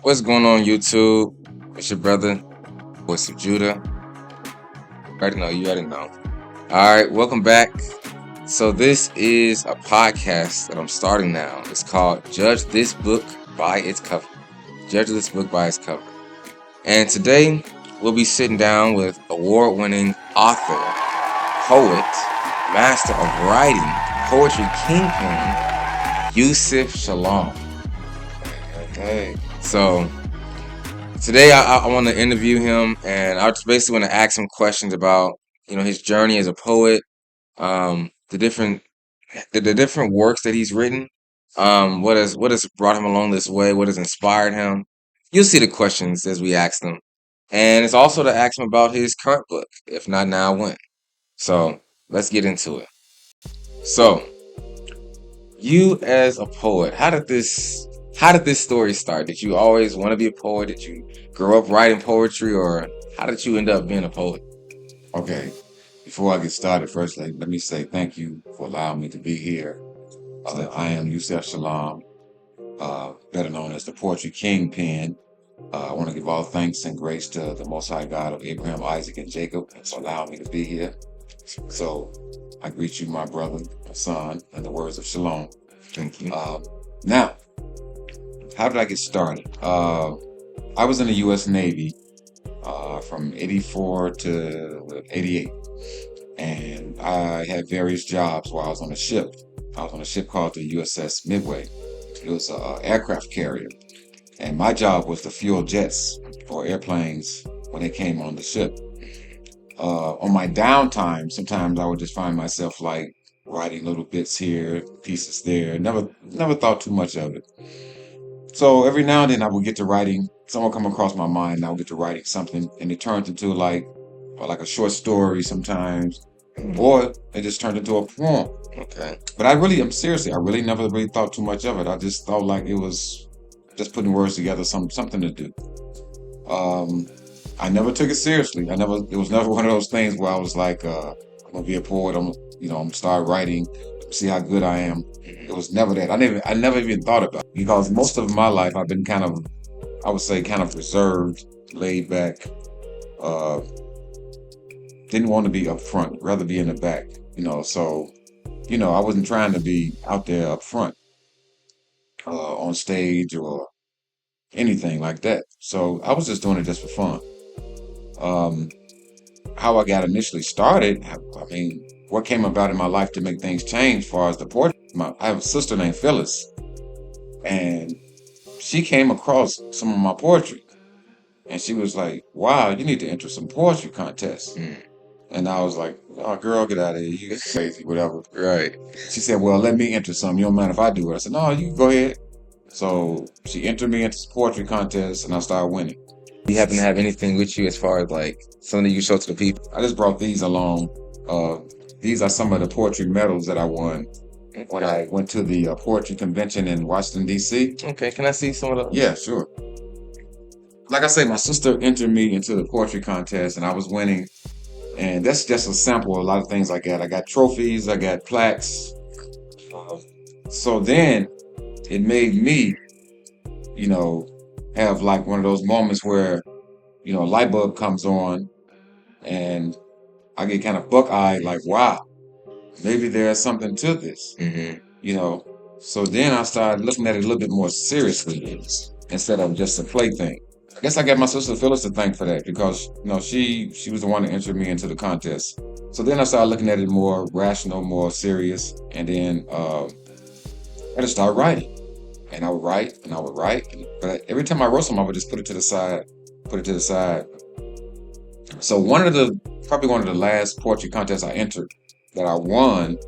What's going on, YouTube? It's your brother, voice of Judah. You already know. All right, welcome back. So this is a podcast that I'm starting now. It's called Judge This Book by Its Cover. Judge This Book by Its Cover. And today we'll be sitting down with award-winning author, poet, master of writing, poetry Kingpen, Yusef Shalom. Okay. So today I want to interview him, and I just basically want to ask him questions about his journey as a poet, the different works that he's written, what has brought him along this way, what has inspired him. You'll see the questions as we ask them, and it's also to ask him about his current book, if not now, when. So let's get into it. So you as a poet, how did this story start? Did you always want to be a poet? Did you grow up writing poetry, or how did you end up being a poet? Okay, before I get started, first let me say thank you for allowing me to be here. I am Yusef Shalom, better known as the Poetry Kingpen. I want to give all thanks and grace to the Most High God of Abraham, Isaac, and Jacob for allowing me to be here. So I greet you, my brother, my son, in the words of Shalom. Thank you. Now, how did I get started? I was in the U.S. Navy from 84 to 88. And I had various jobs while I was on a ship. I was on a ship called the USS Midway. It was an aircraft carrier. And my job was to fuel jets or airplanes when they came on the ship. On my downtime, sometimes I would just find myself like writing little bits here, pieces there. Never thought too much of it. So every now and then I would get to writing, someone come across my mind, and I would get to writing something, and it turned into like a short story sometimes, or it just turned into a poem. Okay. But I really never really thought too much of it. I just thought like it was just putting words together, something to do. I never took it seriously. It was never one of those things where I was like, I'm gonna be a poet. I'm gonna start writing, see how good I am. It was never that. I never even thought about it because most of my life I've been I would say kind of reserved, laid back. Uh, didn't want to be up front, rather be in the back. So I wasn't trying to be out there up front, on stage or anything like that. So I was just doing it just for fun. Um, how I got initially started, I mean, what came about in my life to make things change as far as the poetry. I have a sister named Phyllis, and she came across some of my poetry, and she was like, "Wow, you need to enter some poetry contests." And I was like, "Oh, girl, get out of here. You crazy, whatever." Right. She said, "Well, let me enter some. You don't mind if I do it?" I said, "No, you go ahead." So she entered me into this poetry contest, and I started winning. Do you happen to have anything with you as far as like something you show to the people? I just brought these along. These are some of the poetry medals that I won when I went to the poetry convention in Washington, D.C. Okay, can I see some of those? Yeah, sure. Like I say, my sister entered me into the poetry contest, and I was winning. And that's just a sample of a lot of things I got. I got trophies, I got plaques. So then it made me, you know, have like one of those moments where, a light bulb comes on and I get kind of buck-eyed, like, wow, maybe there's something to this, you know. So then I started looking at it a little bit more seriously instead of just a plaything. I guess I got my sister Phyllis to thank for that because, she was the one that entered me into the contest. So then I started looking at it more rational, more serious, and then I just started writing. And I would write and I would write. But every time I wrote something, I would just put it to the side, put it to the side. So probably one of the last poetry contests I entered that I won,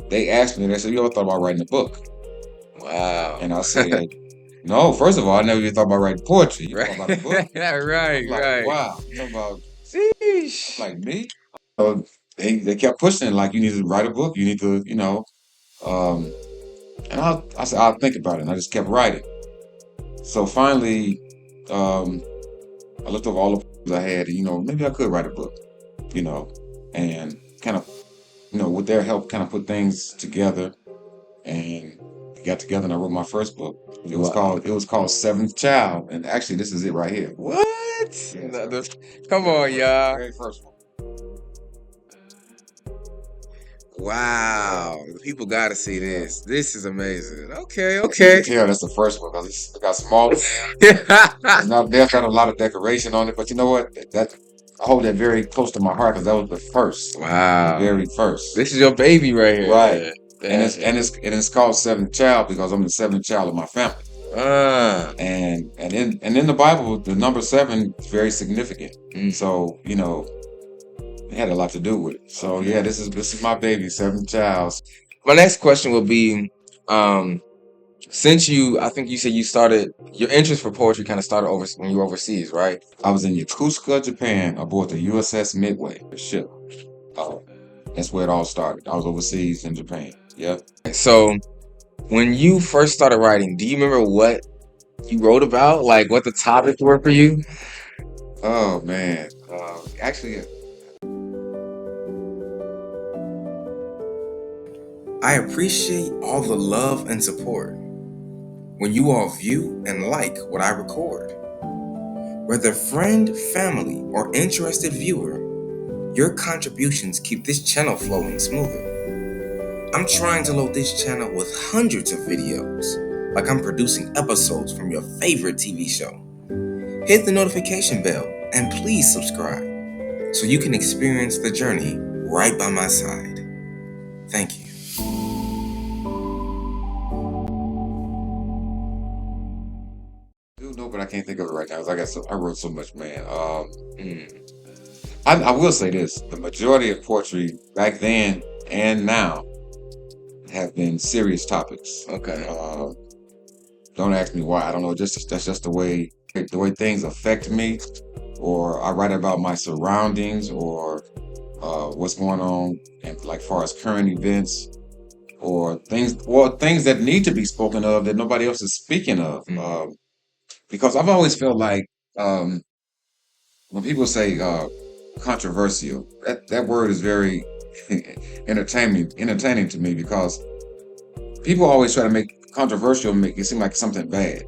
they asked me, they said, "You ever thought about writing a book?" Wow. And I said, "No, first of all, I never even thought about writing poetry. You Right. thought about a book?" Right, I'm like, right. wow. You talking about Sheesh. like me? So they kept pushing, like, you need to write a book. You need to, um, and I said, I'll think about it. And I just kept writing. So finally, I looked over all the books I had, and, maybe I could write a book, and kind of, with their help, kind of put things together. And got together and I wrote my first book. It was Wow. called Seventh Child, and actually this is it right here. What? Yeah, Come on, y'all. very first one. Wow. People got to see this. This is amazing. Okay, You okay. can tell that's the first one because it's got small. There's not a lot of decoration on it, but you know what? That I hold that very close to my heart because that was the first, Wow. the very first. This is your baby right here. Right. And Yeah. it's called Seventh Child because I'm the seventh child of my family. And in the Bible, the number 7 is very significant. So it had a lot to do with it. So yeah, this is my baby, seventh child. My next question will be, since I think you said you started your interest for poetry kind of started over when you were overseas, right? I was in Yokosuka, Japan, aboard the USS Midway, the ship. That's where it all started. I was overseas in Japan. Yep. So when you first started writing, do you remember what you wrote about? Like what the topics were for you? Oh man. Actually, I appreciate all the love and support when you all view and like what I record. Whether friend, family, or interested viewer, your contributions keep this channel flowing smoother. I'm trying to load this channel with hundreds of videos, like I'm producing episodes from your favorite TV show. Hit the notification bell and please subscribe so you can experience the journey right by my side. Thank you. I do know, but I can't think of it right now. I wrote so much, man. I will say this: the majority of poetry back then and now have been serious topics. Okay. Don't ask me why. I don't know. That's just the way things affect me, or I write about my surroundings, or what's going on, and like far as current events, or things that need to be spoken of that nobody else is speaking of. Because I've always felt like when people say controversial, that word is very entertaining to me because people always try to make controversial make it seem like something bad.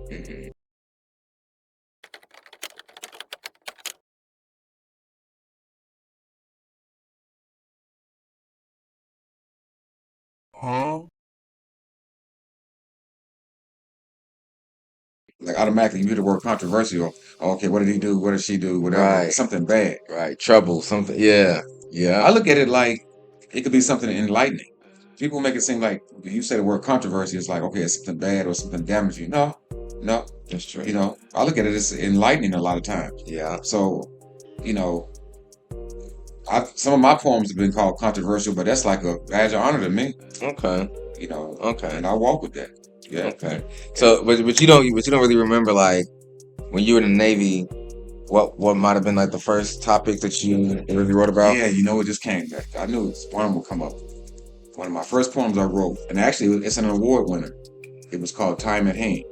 Like automatically you hear the word controversial. Okay, what did he do? What did she do? Whatever. Right. It's something bad. Right. Trouble. Something. Yeah. Yeah. I look at it like it could be something enlightening. People make it seem like when you say the word controversy, it's like, okay, it's something bad or something damaging. No, That's true. I look at it as enlightening a lot of times. Yeah. So, some of my poems have been called controversial, but that's like a badge of honor to me. Okay. Okay. And I walk with that. Yeah. Okay. So, but you don't really remember like when you were in the Navy, what might have been like the first topic that you really wrote about? Yeah, it just came back. I knew this one would come up. One of my first poems I wrote, and actually it's an award winner. It was called Time at Hand.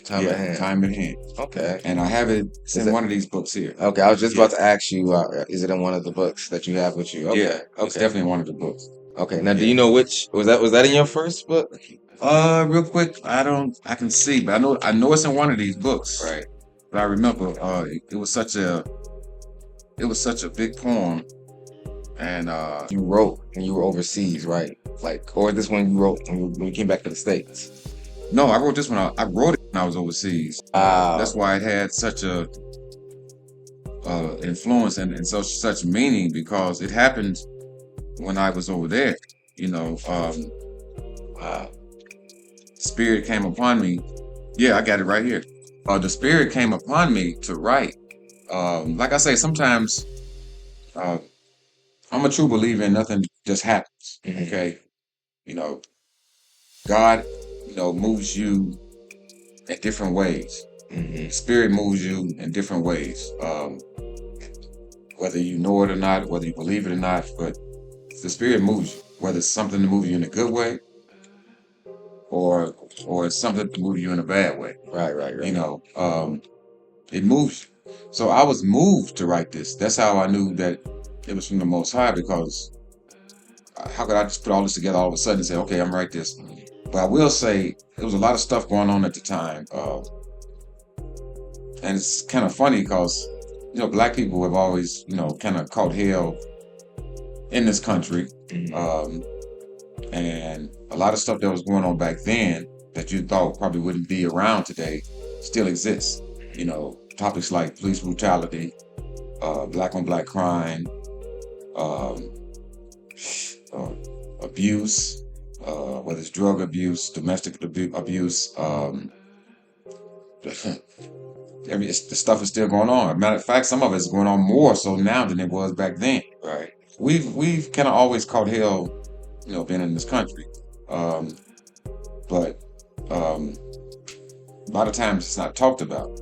Time at Hand. Time at Hand. Okay. And I have it in one of these books here. Okay, I was just about to ask you, is it in one of the books that you have with you? Okay. Yeah, it's definitely in one of the books. Okay. Now, do you know which was that in your first book? Real quick, I can see, but I know it's in one of these books. Right. But I remember, it was such a big poem, and you wrote when you were overseas, right? Like, or this one you wrote when you came back to the States? No, I wrote this one. I wrote it when I was overseas. That's why it had such a influence and such meaning because it happened when I was over there. Spirit came upon me. Yeah, I got it right here. The spirit came upon me to write. Like I say, sometimes I'm a true believer in nothing just happens. Okay, God, moves you in different ways. Spirit moves you in different ways. Whether you know it or not, whether you believe it or not, but the spirit moves you. Whether it's something to move you in a good way, or it's something to move you in a bad way. Right. It moves you. So I was moved to write this. That's how I knew that it was from the Most High, because how could I just put all this together all of a sudden and say, okay, I'm write this? But I will say there was a lot of stuff going on at the time, and it's kind of funny because black people have always kind of caught hell in this country, and a lot of stuff that was going on back then that you thought probably wouldn't be around today still exists. Topics like police brutality, black on black crime, um, abuse, whether it's drug abuse, domestic abuse. The stuff is still going on. Matter of fact, some of it's going on more so now than it was back then. Right. We've kind of always caught hell, being in this country, but a lot of times it's not talked about.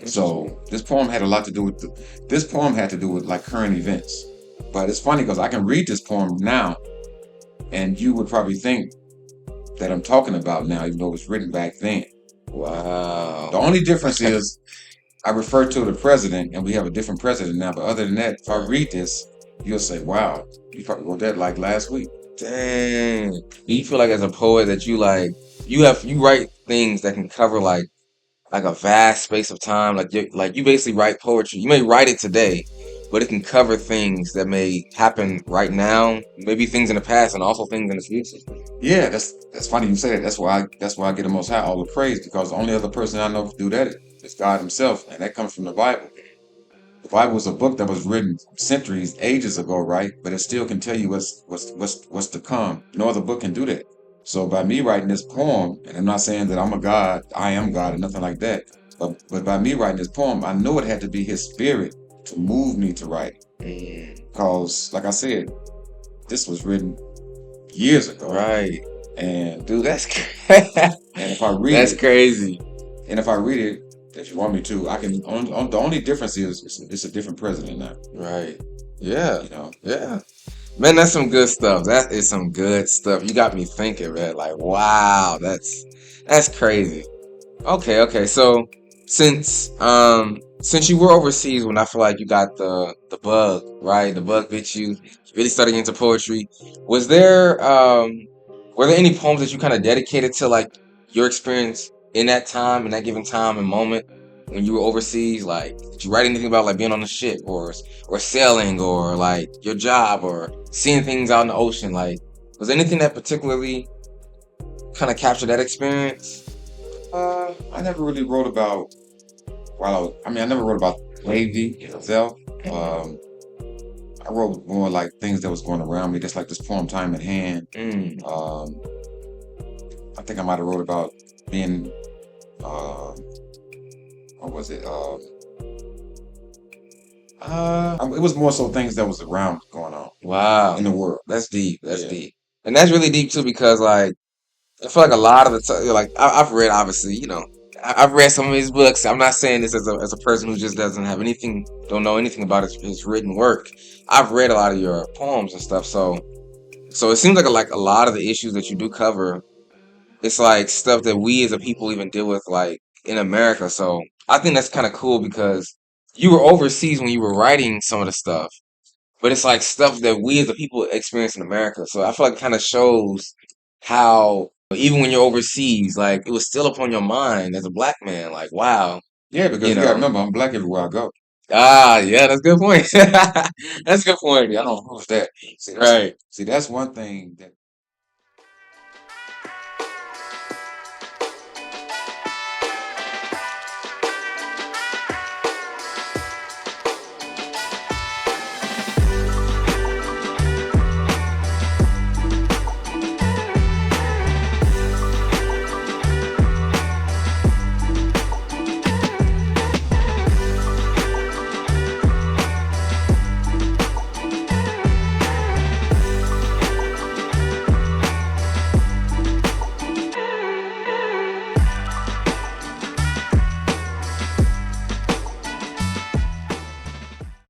So this poem had a lot to do with like current events. But it's funny because I can read this poem now, and you would probably think that I'm talking about now, even though it was written back then. Wow. The only difference is I refer to the president, and we have a different president now. But other than that, if I read this, you'll say, "Wow, you probably wrote that like last week." Dang. Do you feel like as a poet that you write things that can cover like a vast space of time? You basically write poetry. You may write it today, but it can cover things that may happen right now, maybe things in the past, and also things in the future. Yeah, that's funny you say that. That's why I get the Most High all the praise, because the only other person I know to do that is God Himself, and that comes from the Bible. The Bible is a book that was written centuries, ages ago, right? But it still can tell you what's to come. No other book can do that. So by me writing this poem, and I'm not saying that I'm a God, I am God, and nothing like that. But by me writing this poem, I know it had to be His Spirit to move me to write. Because, like I said, this was written years ago. Right. And dude, that's and if I read that's it, crazy. And if I read it, if you want me to, I can. The only difference is it's a different president now. Right. Yeah. Yeah. Man, that's some good stuff. That is some good stuff. You got me thinking, man. Like, wow, that's crazy. Okay. So since you were overseas, when I feel like you got the bug, right? The bug bit you. You really started into poetry. Were there any poems that you kind of dedicated to like your experience in that time, in that given time and moment when you were overseas? Like, did you write anything about like being on the ship or sailing or like your job or seeing things out in the ocean? Like, was there anything that particularly kind of captured that experience? I never really wrote about I never wrote about Navy itself. I wrote more like things that was going around me, just like this poem "Time at Hand." I think I might have wrote about being, what was it? It was more so things that was around going on. Wow, in the world. That's deep. That's deep, and that's really deep too because like I feel like a lot of the time, like I've read, obviously, I've read some of his books. I'm not saying this as a person who just don't know anything about his written work. I've read a lot of your poems and stuff, so it seems like a lot of the issues that you do cover, it's like stuff that we as a people even deal with like in America. So I think that's kind of cool because you were overseas when you were writing some of the stuff, but it's like stuff that we as a people experience in America. So I feel like it kind of shows how even when you're overseas, like it was still upon your mind as a black man. Like, wow. Yeah, because you gotta remember, I'm black everywhere I go. Ah, yeah, that's a good point. That's a good point. I don't lose that. Right. See, that's one thing that